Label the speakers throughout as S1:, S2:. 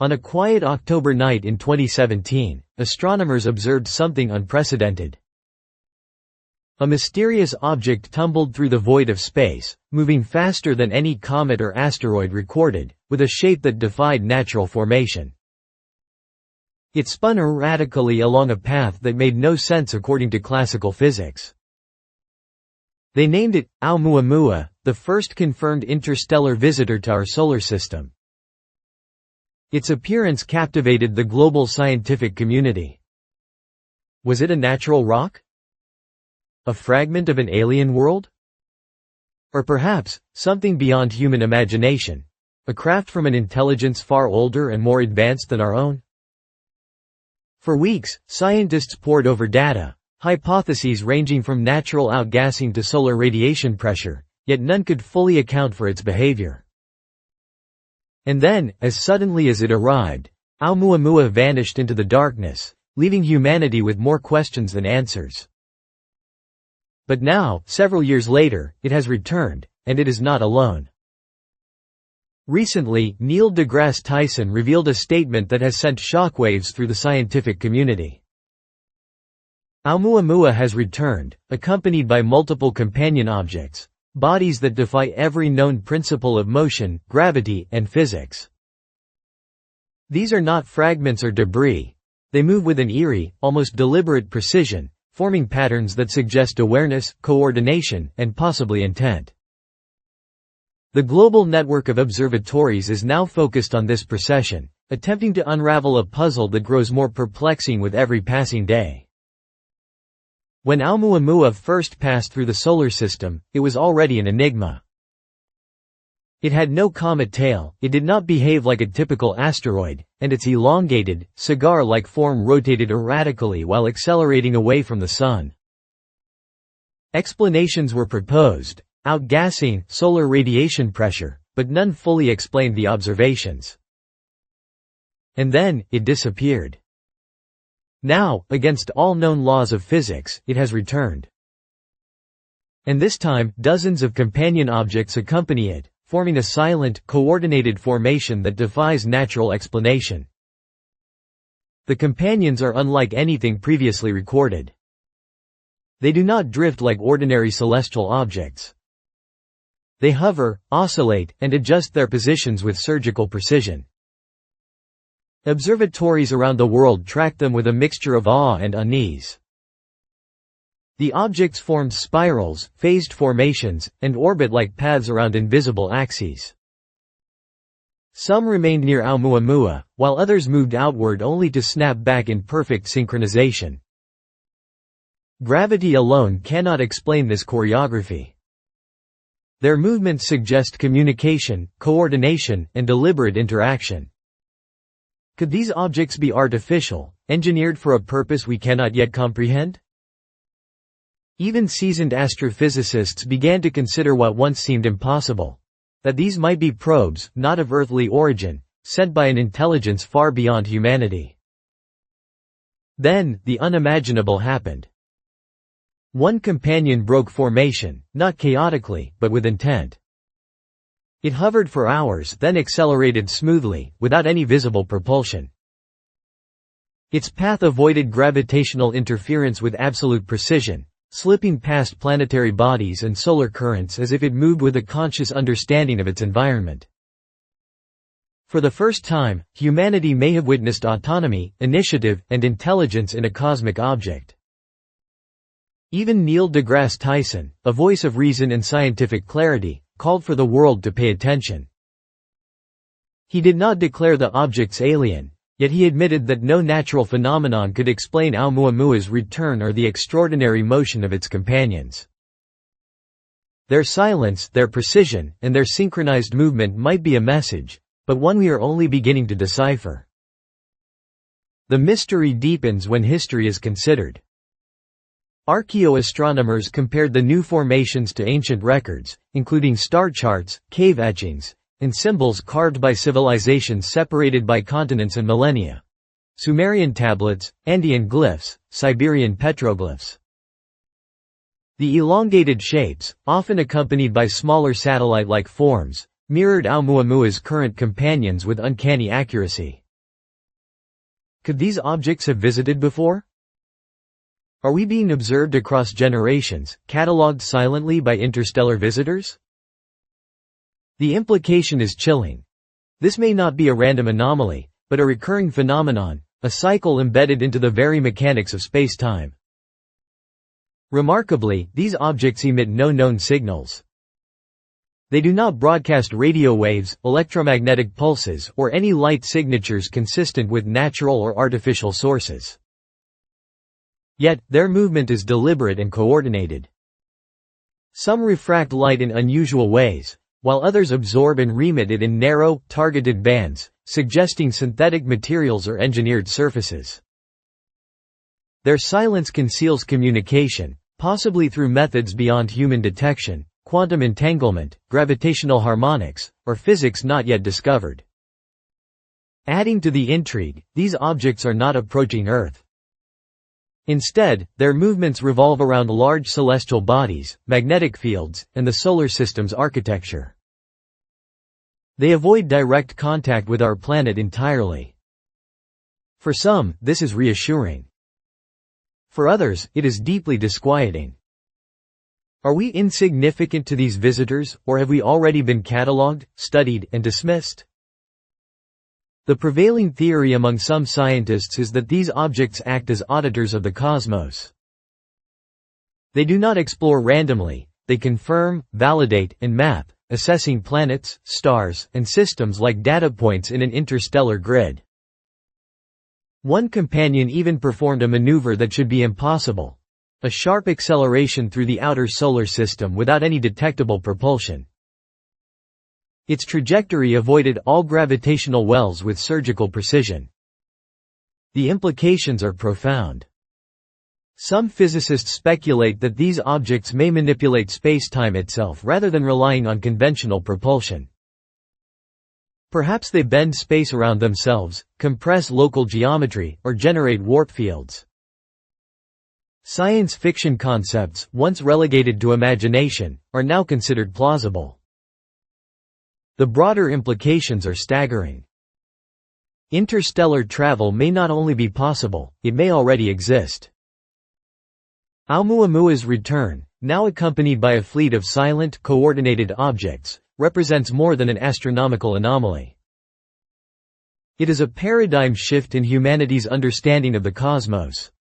S1: On a quiet October night in 2017, astronomers observed something unprecedented. A mysterious object tumbled through the void of space, moving faster than any comet or asteroid recorded, with a shape that defied natural formation. It spun erratically along a path that made no sense according to classical physics. They named it Oumuamua, the first confirmed interstellar visitor to our solar system. Its appearance captivated the global scientific community. Was it a natural rock? A fragment of an alien world? Or perhaps, something beyond human imagination, a craft from an intelligence far older and more advanced than our own? For weeks, scientists pored over data, hypotheses ranging from natural outgassing to solar radiation pressure, yet none could fully account for its behavior. And then, as suddenly as it arrived, Oumuamua vanished into the darkness, leaving humanity with more questions than answers. But now, several years later, it has returned, and it is not alone. Recently, Neil deGrasse Tyson revealed a statement that has sent shockwaves through the scientific community. Oumuamua has returned, accompanied by multiple companion objects, bodies that defy every known principle of motion, gravity, and physics. These are not fragments or debris. They move with an eerie, almost deliberate precision, forming patterns that suggest awareness, coordination, and possibly intent. The global network of observatories is now focused on this procession, attempting to unravel a puzzle that grows more perplexing with every passing day. When Oumuamua first passed through the solar system, it was already an enigma. It had no comet tail, it did not behave like a typical asteroid, and its elongated, cigar-like form rotated erratically while accelerating away from the Sun. Explanations were proposed: outgassing, solar radiation pressure, but none fully explained the observations. And then, it disappeared. Now, against all known laws of physics, it has returned. And this time, dozens of companion objects accompany it, forming a silent, coordinated formation that defies natural explanation. The companions are unlike anything previously recorded. They do not drift like ordinary celestial objects. They hover, oscillate, and adjust their positions with surgical precision. Observatories around the world track them with a mixture of awe and unease. The objects form spirals, phased formations, and orbit like paths around invisible axes. Some remained near Oumuamua, while others moved outward only to snap back in perfect synchronization. Gravity alone cannot explain this choreography. Their movements suggest communication, coordination, and deliberate interaction. Could these objects be artificial, engineered for a purpose we cannot yet comprehend? Even seasoned astrophysicists began to consider what once seemed impossible: that these might be probes, not of earthly origin, sent by an intelligence far beyond humanity. Then, the unimaginable happened. One companion broke formation, not chaotically, but with intent. It hovered for hours, then accelerated smoothly, without any visible propulsion. Its path avoided gravitational interference with absolute precision, slipping past planetary bodies and solar currents as if it moved with a conscious understanding of its environment. For the first time, humanity may have witnessed autonomy, initiative, and intelligence in a cosmic object. Even Neil deGrasse Tyson, a voice of reason and scientific clarity, called for the world to pay attention. He did not declare the objects alien, yet he admitted that no natural phenomenon could explain Oumuamua's return or the extraordinary motion of its companions. Their silence, their precision, and their synchronized movement might be a message, but one we are only beginning to decipher. The mystery deepens when history is considered. Archaeoastronomers compared the new formations to ancient records, including star charts, cave etchings, and symbols carved by civilizations separated by continents and millennia. Sumerian tablets, Andean glyphs, Siberian petroglyphs. The elongated shapes, often accompanied by smaller satellite-like forms, mirrored Oumuamua's current companions with uncanny accuracy. Could these objects have visited before? Are we being observed across generations, catalogued silently by interstellar visitors? The implication is chilling. This may not be a random anomaly, but a recurring phenomenon, a cycle embedded into the very mechanics of space-time. Remarkably, these objects emit no known signals. They do not broadcast radio waves, electromagnetic pulses, or any light signatures consistent with natural or artificial sources. Yet, their movement is deliberate and coordinated. Some refract light in unusual ways, while others absorb and remit it in narrow, targeted bands, suggesting synthetic materials or engineered surfaces. Their silence conceals communication, possibly through methods beyond human detection, quantum entanglement, gravitational harmonics, or physics not yet discovered. Adding to the intrigue, these objects are not approaching Earth. Instead, their movements revolve around large celestial bodies, magnetic fields, and the solar system's architecture. They avoid direct contact with our planet entirely. For some, this is reassuring. For others, it is deeply disquieting. Are we insignificant to these visitors, or have we already been catalogued, studied, and dismissed? The prevailing theory among some scientists is that these objects act as auditors of the cosmos. They do not explore randomly, they confirm, validate, and map, assessing planets, stars, and systems like data points in an interstellar grid. One companion even performed a maneuver that should be impossible: a sharp acceleration through the outer solar system without any detectable propulsion. Its trajectory avoided all gravitational wells with surgical precision. The implications are profound. Some physicists speculate that these objects may manipulate space-time itself rather than relying on conventional propulsion. Perhaps they bend space around themselves, compress local geometry, or generate warp fields. Science fiction concepts, once relegated to imagination, are now considered plausible. The broader implications are staggering. Interstellar travel may not only be possible, it may already exist. Oumuamua's return, now accompanied by a fleet of silent, coordinated objects, represents more than an astronomical anomaly. It is a paradigm shift in humanity's understanding of the cosmos.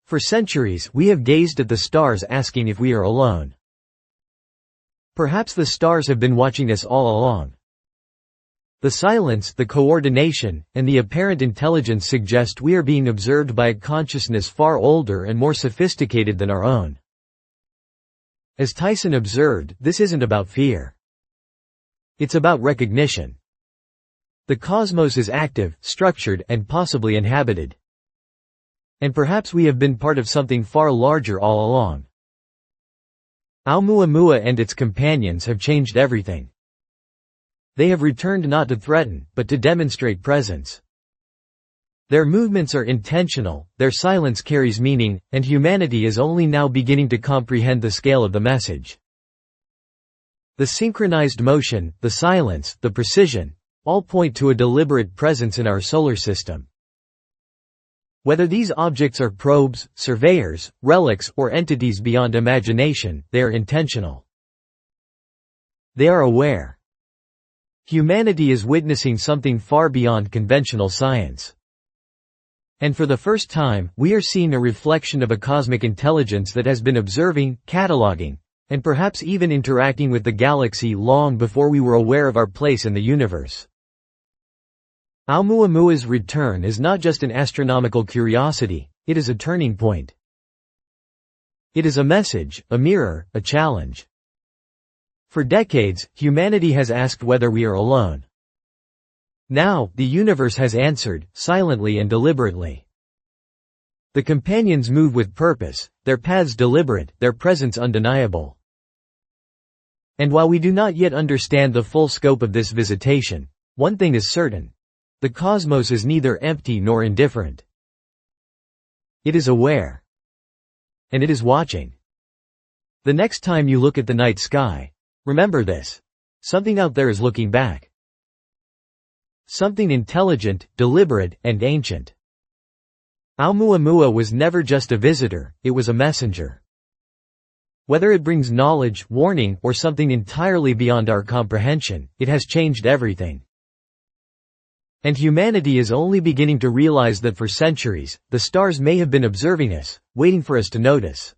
S1: For centuries, we have gazed at the stars asking if we are alone. Perhaps the stars have been watching us all along. The silence, the coordination, and the apparent intelligence suggest we are being observed by a consciousness far older and more sophisticated than our own. As Tyson observed, this isn't about fear. It's about recognition. The cosmos is active, structured, and possibly inhabited. And perhaps we have been part of something far larger all along. Oumuamua and its companions have changed everything. They have returned not to threaten, but to demonstrate presence. Their movements are intentional, their silence carries meaning, and humanity is only now beginning to comprehend the scale of the message. The synchronized motion, the silence, the precision, all point to a deliberate presence in our solar system. Whether these objects are probes, surveyors, relics, or entities beyond imagination, they are intentional. They are aware. Humanity is witnessing something far beyond conventional science. And for the first time, we are seeing a reflection of a cosmic intelligence that has been observing, cataloging, and perhaps even interacting with the galaxy long before we were aware of our place in the universe. Oumuamua's return is not just an astronomical curiosity, it is a turning point. It is a message, a mirror, a challenge. For decades, humanity has asked whether we are alone. Now, the universe has answered, silently and deliberately. The companions move with purpose, their paths deliberate, their presence undeniable. And while we do not yet understand the full scope of this visitation, one thing is certain. The cosmos is neither empty nor indifferent. It is aware. And it is watching. The next time you look at the night sky, remember this. Something out there is looking back. something intelligent, deliberate, and ancient. Oumuamua was never just a visitor, it was a messenger. Whether it brings knowledge, warning, or something entirely beyond our comprehension, it has changed everything. And humanity is only beginning to realize that for centuries, the stars may have been observing us, waiting for us to notice.